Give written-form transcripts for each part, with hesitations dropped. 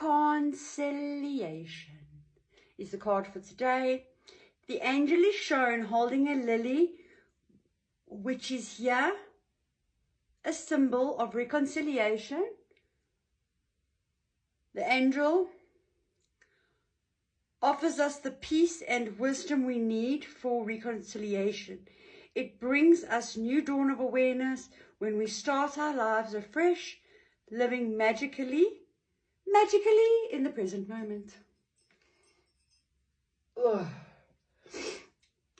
reconciliation is the card for today. The angel is shown holding a lily, which is here a symbol of reconciliation. The angel offers us the peace and wisdom we need for reconciliation. It brings us new dawn of awareness when we start our lives afresh, living magically in the present moment. Ugh.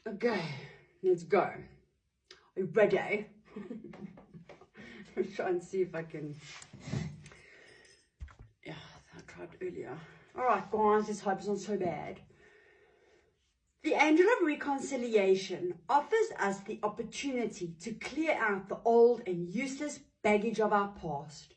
Okay, let's go. Are you ready? I'll try and see if I can. Yeah, I tried earlier. Alright guys, this hope is not so bad. The angel of reconciliation offers us the opportunity to clear out the old and useless baggage of our past.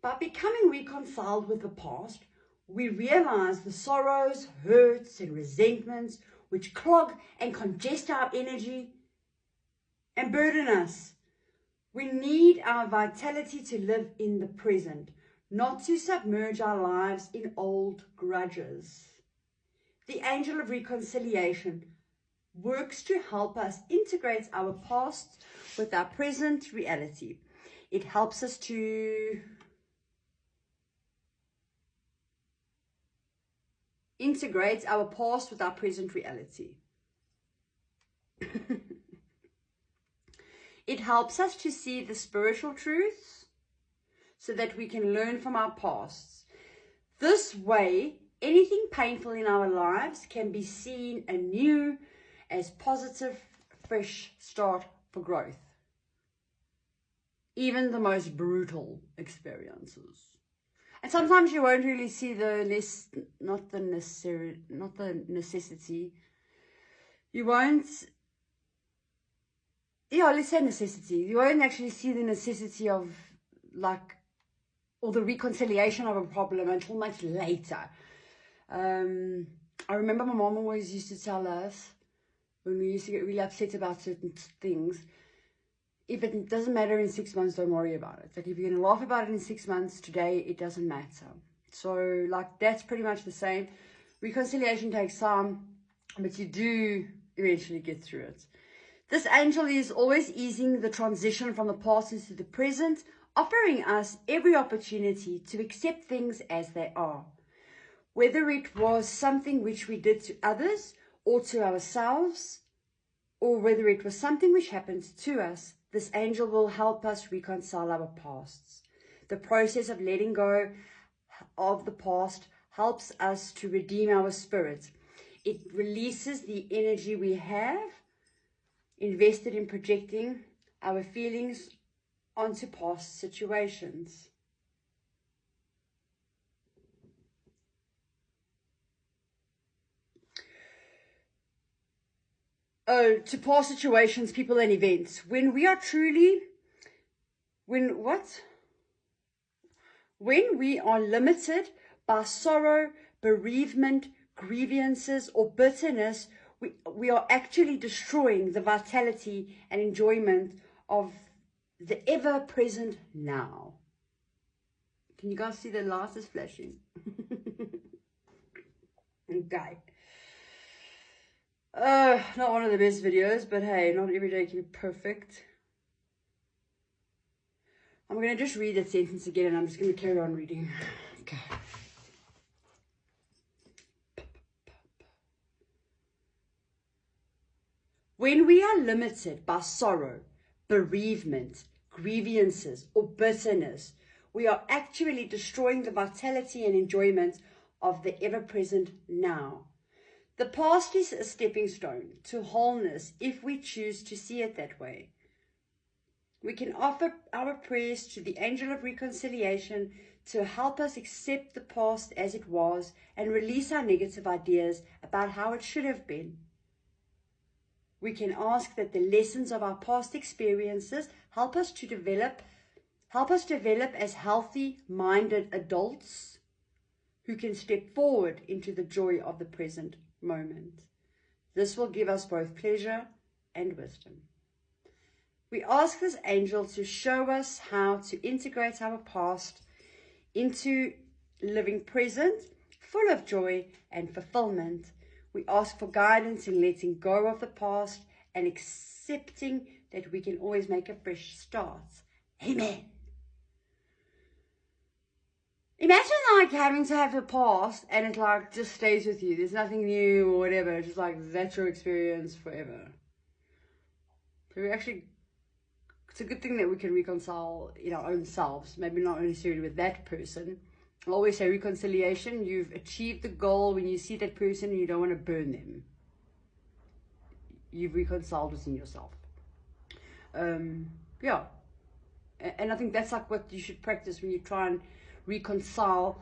By becoming reconciled with the past, we realize the sorrows, hurts, and resentments which clog and congest our energy and burden us. We need our vitality to live in the present, not to submerge our lives in old grudges. The angel of reconciliation works to help us integrate our past with our present reality. It helps us to integrate our past with our present reality. It helps us to see the spiritual truths so that we can learn from our pasts. This way, anything painful in our lives can be seen anew as positive, fresh start for growth. Even the most brutal experiences. And sometimes you won't really see not the necessity. You won't, let's say necessity. You won't actually see the necessity of or the reconciliation of a problem until much later. I remember my mom always used to tell us, when we used to get really upset about certain things, if it doesn't matter in 6 months, don't worry about it. Like, if you're going to laugh about it in 6 months, today, it doesn't matter. So, that's pretty much the same. Reconciliation takes time, but you do eventually get through it. This angel is always easing the transition from the past into the present, offering us every opportunity to accept things as they are. Whether it was something which we did to others or to ourselves, or whether it was something which happened to us, this angel will help us reconcile our pasts. The process of letting go of the past helps us to redeem our spirit. It releases the energy we have invested in projecting our feelings onto past situations. To past situations, people, and events. When we are limited by sorrow, bereavement, grievances, or bitterness, we are actually destroying the vitality and enjoyment of the ever-present now. Can you guys see the light is flashing? Okay. Not one of the best videos, but hey, not every day can be perfect. I'm going to just read that sentence again, and I'm just going to carry on reading. Okay. When we are limited by sorrow, bereavement, grievances, or bitterness, we are actually destroying the vitality and enjoyment of the ever-present now. The past is a stepping stone to wholeness if we choose to see it that way. We can offer our prayers to the angel of reconciliation to help us accept the past as it was and release our negative ideas about how it should have been. We can ask that the lessons of our past experiences help us develop as healthy-minded adults who can step forward into the joy of the present moment. This will give us both pleasure and wisdom. We ask this angel to show us how to integrate our past into living present, full of joy and fulfillment. We ask for guidance in letting go of the past and accepting that we can always make a fresh start. Amen. Imagine like having to have a past and it like just stays with you. There's nothing new or whatever. It's just like that's your experience forever. So we actually, it's a good thing that we can reconcile in our own selves. Maybe not necessarily with that person. I always say reconciliation. You've achieved the goal when you see that person and you don't want to burn them. You've reconciled within yourself. Yeah. And I think that's like what you should practice when you try and reconcile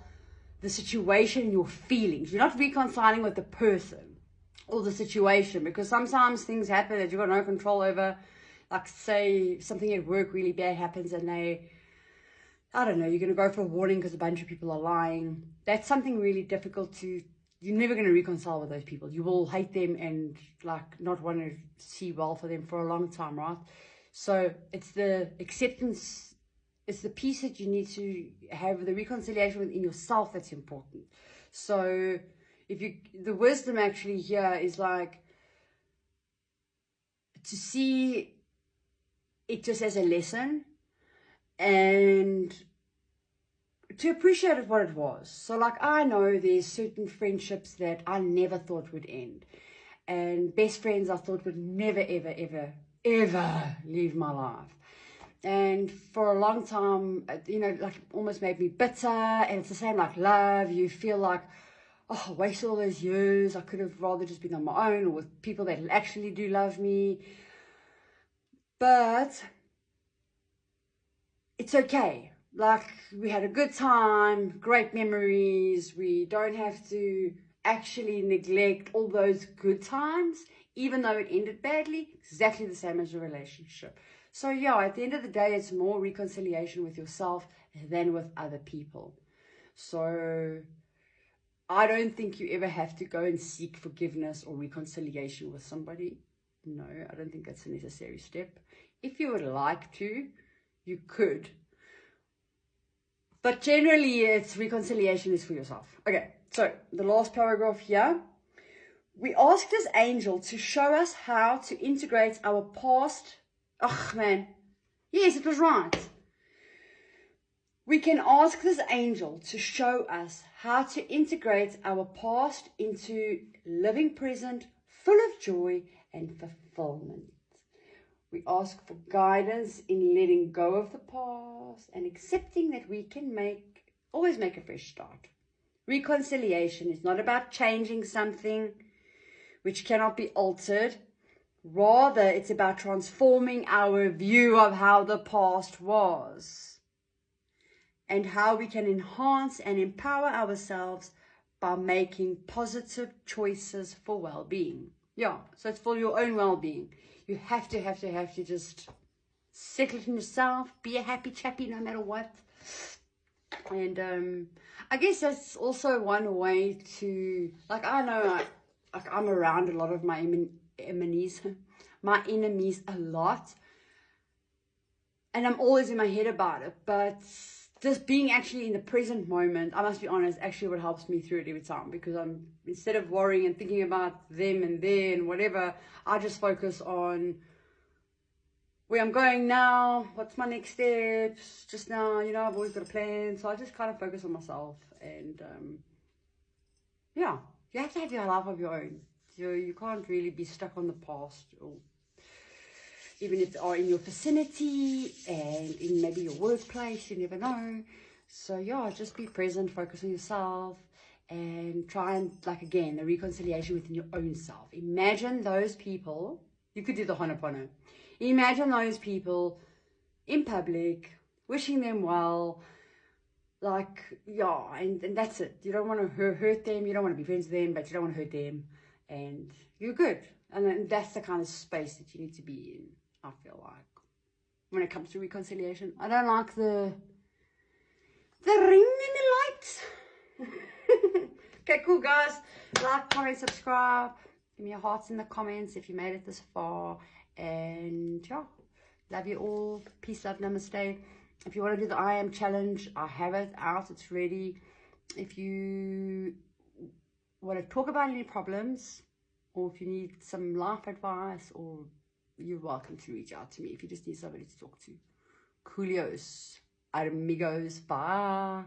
the situation and your feelings. You're not reconciling with the person or the situation, because sometimes things happen that you've got no control over. Like say something at work really bad happens and I don't know, you're going to go for a warning because a bunch of people are lying. That's something really difficult to, you're never going to reconcile with those people. You will hate them and like not want to see well for them for a long time, right? So it's the acceptance, it's the peace that you need to have, the reconciliation within yourself that's important. So if you, the wisdom actually here is like to see it just as a lesson and to appreciate it what it was. So like I know there's certain friendships that I never thought would end, and best friends I thought would never ever ever ever leave my life. And for a long time, you know, like almost made me bitter. And it's the same like love. You feel like, oh, I wasted all those years. I could have rather just been on my own or with people that actually do love me. But it's okay. Like we had a good time, great memories. We don't have to actually neglect all those good times, even though it ended badly. Exactly the same as a relationship. So yeah, at the end of the day, it's more reconciliation with yourself than with other people. So I don't think you ever have to go and seek forgiveness or reconciliation with somebody. No, I don't think that's a necessary step. If you would like to, you could. But generally, it's reconciliation is for yourself. Okay, so the last paragraph here. We ask this angel to show us how to integrate our past. Oh, man. Yes, it was right. We can ask this angel to show us how to integrate our past into living present, full of joy and fulfillment. We ask for guidance in letting go of the past and accepting that we can always make a fresh start. Reconciliation is not about changing something which cannot be altered. Rather, it's about transforming our view of how the past was and how we can enhance and empower ourselves by making positive choices for well-being. Yeah, so it's for your own well-being. You have to just settle it in yourself, be a happy chappy no matter what. And I guess that's also one way to, like, I know I'm around a lot of my enemies a lot, and I'm always in my head about it, but just being actually in the present moment, I must be honest, actually what helps me through it every time, because I'm, instead of worrying and thinking about them and there and whatever, I just focus on where I'm going now, what's my next steps, just now, you know, I've always got a plan, so I just kind of focus on myself. And yeah, you have to have your life of your own. You can't really be stuck on the past, or even if they are in your vicinity and in maybe your workplace, you never know. So yeah, just be present, focus on yourself, and try and, like, again, the reconciliation within your own self. Imagine those people, you could do the Ho'oponopono. Imagine those people in public, wishing them well, like, yeah, and that's it. You don't want to hurt them, you don't want to be friends with them, but you don't want to hurt them, and you're good. And then that's the kind of space that you need to be in, I feel like, when it comes to reconciliation. I don't like the ring and the lights. Okay, cool, guys. Like, comment, subscribe. Give me your hearts in the comments if you made it this far. And yeah, love you all. Peace, love, namaste. If you want to do the I Am challenge, I have it out. It's ready. If you want to talk about any problems, or if you need some life advice, or you're welcome to reach out to me if you just need somebody to talk to. Coolios, amigos, bye.